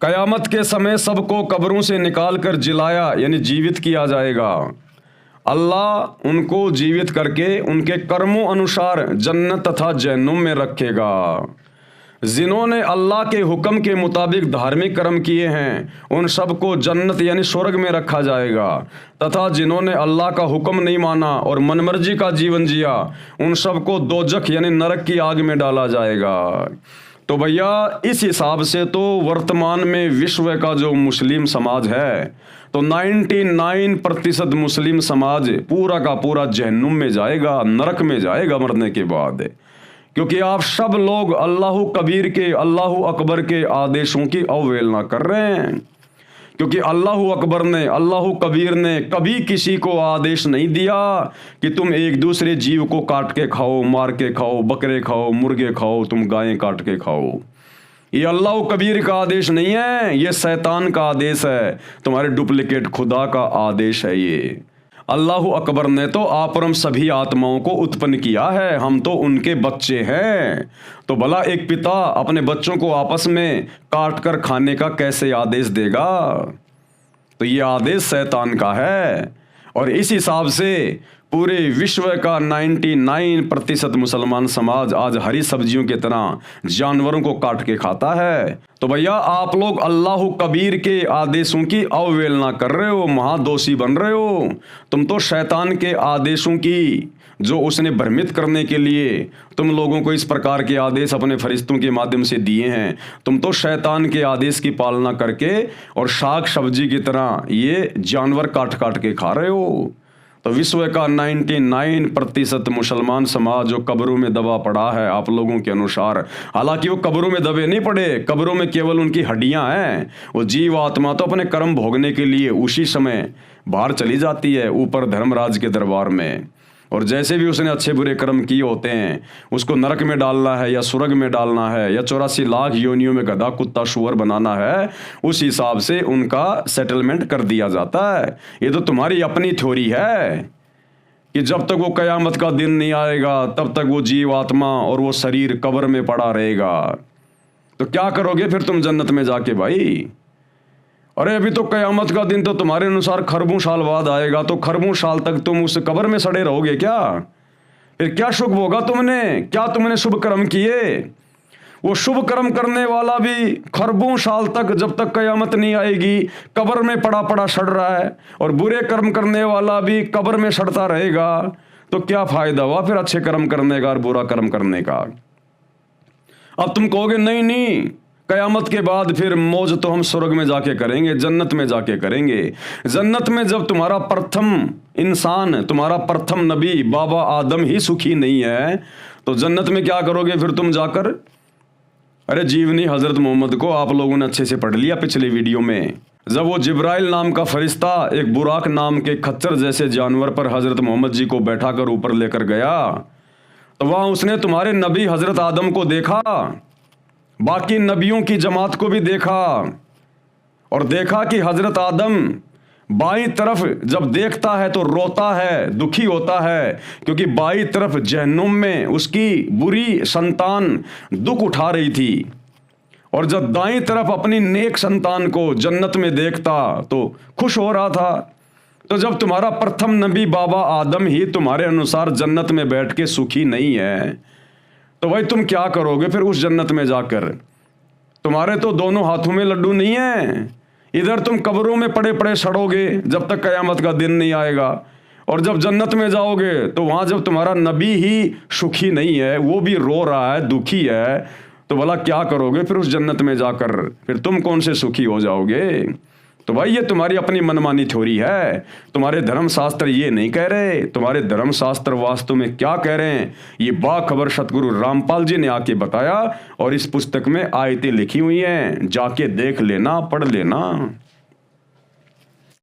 कयामत के समय सबको कब्रों से निकाल कर जिलाया यानी जीवित किया जाएगा। अल्लाह उनको जीवित करके उनके कर्मों अनुसार जन्नत तथा जहन्नुम में रखेगा। जिन्होंने अल्लाह के हुक्म के मुताबिक धार्मिक कर्म किए हैं उन सबको जन्नत यानी स्वर्ग में रखा जाएगा, तथा जिन्होंने अल्लाह का हुक्म नहीं माना और मनमर्जी का जीवन जिया उन सबको दोजख यानी नरक की आग में डाला जाएगा। तो भैया इस हिसाब से तो वर्तमान में विश्व का जो मुस्लिम समाज है तो 99% मुस्लिम समाज पूरा का पूरा जहन्नुम में जाएगा, नरक में जाएगा मरने के बाद, क्योंकि आप सब लोग अल्लाह कबीर के, अल्लाह अकबर के आदेशों की अवहेलना कर रहे हैं। क्योंकि अल्लाह अकबर ने, अल्लाह कबीर ने कभी किसी को आदेश नहीं दिया कि तुम एक दूसरे जीव को काट के खाओ, मार के खाओ, बकरे खाओ, मुर्गे खाओ, तुम गायें काट के खाओ। ये अल्लाह कबीर का आदेश नहीं है, ये शैतान का आदेश है, तुम्हारे डुप्लीकेट खुदा का आदेश है। ये अल्लाह अकबर ने तो आप और हम सभी आत्माओं को उत्पन्न किया है, हम तो उनके बच्चे हैं। तो भला एक पिता अपने बच्चों को आपस में काट कर खाने का कैसे आदेश देगा? तो ये आदेश शैतान का है। और इस हिसाब से पूरे विश्व का 99% मुसलमान समाज आज हरी सब्जियों की तरह जानवरों को काट के खाता है। तो भैया आप लोग अल्लाह कबीर के आदेशों की अवहेलना कर रहे हो, महादोषी बन रहे हो। तुम तो शैतान के आदेशों की, जो उसने भ्रमित करने के लिए तुम लोगों को इस प्रकार के आदेश अपने फरिश्तों के माध्यम से दिए हैं, तुम तो शैतान के आदेश की पालना करके और शाक सब्जी की तरह ये जानवर काट काट के खा रहे हो। तो विश्व का 99% मुसलमान समाज जो कब्रों में दबा पड़ा है आप लोगों के अनुसार, हालांकि वो कब्रों में दबे नहीं पड़े, कब्रों में केवल उनकी हड्डियां हैं। वो जीव आत्मा तो अपने कर्म भोगने के लिए उसी समय बाहर चली जाती है ऊपर धर्मराज के दरबार में। और जैसे भी उसने अच्छे बुरे कर्म किए होते हैं उसको नरक में डालना है या स्वर्ग में डालना है या 84 लाख योनियों में गधा कुत्ता शुअर बनाना है, उस हिसाब से उनका सेटलमेंट कर दिया जाता है। ये तो तुम्हारी अपनी थ्योरी है कि जब तक वो कयामत का दिन नहीं आएगा तब तक वो जीव आत्मा और वो शरीर कब्र में पड़ा रहेगा। तो क्या करोगे फिर तुम जन्नत में जाके भाई? अरे अभी तो कयामत का दिन तो तुम्हारे अनुसार खरबों साल बाद आएगा, तो खरबों साल तक तुम उस कब्र में सड़े रहोगे क्या? फिर क्या शुभ होगा तुमने? क्या तुमने शुभ कर्म किए? वो शुभ कर्म करने वाला भी खरबों साल तक, जब तक कयामत नहीं आएगी, कब्र में पड़ा पड़ा सड़ रहा है, और बुरे कर्म करने वाला भी कब्र में सड़ता रहेगा। तो क्या फायदा हुआ फिर अच्छे कर्म करने का और बुरा कर्म करने का? अब तुम कहोगे नहीं नहीं, कयामत के बाद फिर मौज तो हम स्वर्ग में जाके करेंगे, जन्नत में जाके करेंगे। जन्नत में जब तुम्हारा प्रथम इंसान, तुम्हारा प्रथम नबी बाबा आदम ही सुखी नहीं है तो जन्नत में क्या करोगे फिर तुम जाकर? अरे जीवनी हजरत मोहम्मद को आप लोगों ने अच्छे से पढ़ लिया पिछले वीडियो में। जब वो जिब्राइल नाम का फरिश्ता एक बुराक नाम के खच्चर जैसे जानवर पर हजरत मोहम्मद जी को बैठा कर ऊपर लेकर गया तो वहां उसने तुम्हारे नबी हजरत आदम को देखा, बाकी नबियों की जमात को भी देखा, और देखा कि हजरत आदम बाईं तरफ जब देखता है तो रोता है, दुखी होता है, क्योंकि बाईं तरफ जहन्नुम में उसकी बुरी संतान दुख उठा रही थी, और जब दाईं तरफ अपनी नेक संतान को जन्नत में देखता तो खुश हो रहा था। तो जब तुम्हारा प्रथम नबी बाबा आदम ही तुम्हारे अनुसार जन्नत में बैठ के सुखी नहीं है तो भाई तुम क्या करोगे फिर उस जन्नत में जाकर? तुम्हारे तो दोनों हाथों में लड्डू नहीं है। इधर तुम कब्रों में पड़े पड़े सड़ोगे जब तक कयामत का दिन नहीं आएगा, और जब जन्नत में जाओगे तो वहां जब तुम्हारा नबी ही सुखी नहीं है, वो भी रो रहा है, दुखी है, तो भला क्या करोगे फिर उस जन्नत में जाकर? फिर तुम कौन से सुखी हो जाओगे? तो भाई ये तुम्हारी अपनी मनमानी थ्योरी है। तुम्हारे धर्मशास्त्र ये नहीं कह रहे। तुम्हारे धर्मशास्त्र वास्तव में क्या कह रहे हैं ये बाखबर सतगुरु रामपाल जी ने आके बताया, और इस पुस्तक में आयतें लिखी हुई हैं, जाके देख लेना, पढ़ लेना।